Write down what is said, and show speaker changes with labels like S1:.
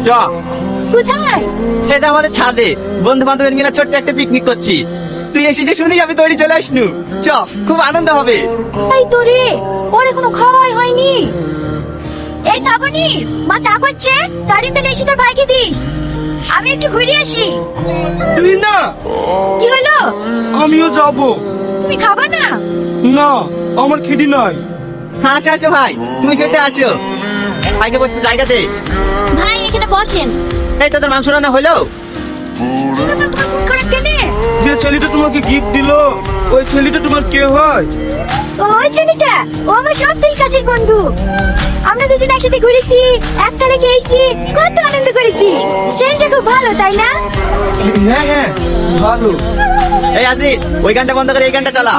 S1: চ।
S2: কোথায়?
S1: এটা আমাদের ছাদে বন্ধু বান্ধবের মিলে ছোট্ট একটা পিকনিক করছি। তুই এসেছিস শুনি আমি তৈরি চলে আসনু। চ, খুব আনন্দ হবে।
S2: তাই তো রে, ওর এখনো খাওয়াই হয়নি। এই শ্রাবণী, মা চা করছে, গাড়ি পেলে এসে তোর ভাইকে দিস। আমি একটু ঘুরে আসি।
S3: তুই না,
S2: কি হলো?
S3: আমিও যাব।
S2: তুমি খাবা না?
S3: না, আমার খিদি নাই।
S1: আসো আসো ভাই, তুমি সেটা আসো। ভাইকে বসতে জায়গা দে।
S2: ভাই এখানে বসেন।
S1: এই তোদের মাংস রান্না হলো?
S2: তোমার মন খারাপ কেনে?
S3: যে ছেলেটা তোমাকে গিফট দিল, ওই ছেলেটা তোমার কে হয়?
S2: ওই ছেলেটা, ও আমার সব থেকে কাছের বন্ধু। আমরা দুজন একসাথে ঘুরেছি, একতালে খেয়েছি, কত আনন্দ করেছি। ছেলেটা খুব ভালো, তাই না?
S3: হ্যাঁ হ্যাঁ, ভালো।
S1: এই আজিজ, ওই গানটা বন্ধ করে এই গানটা চালা।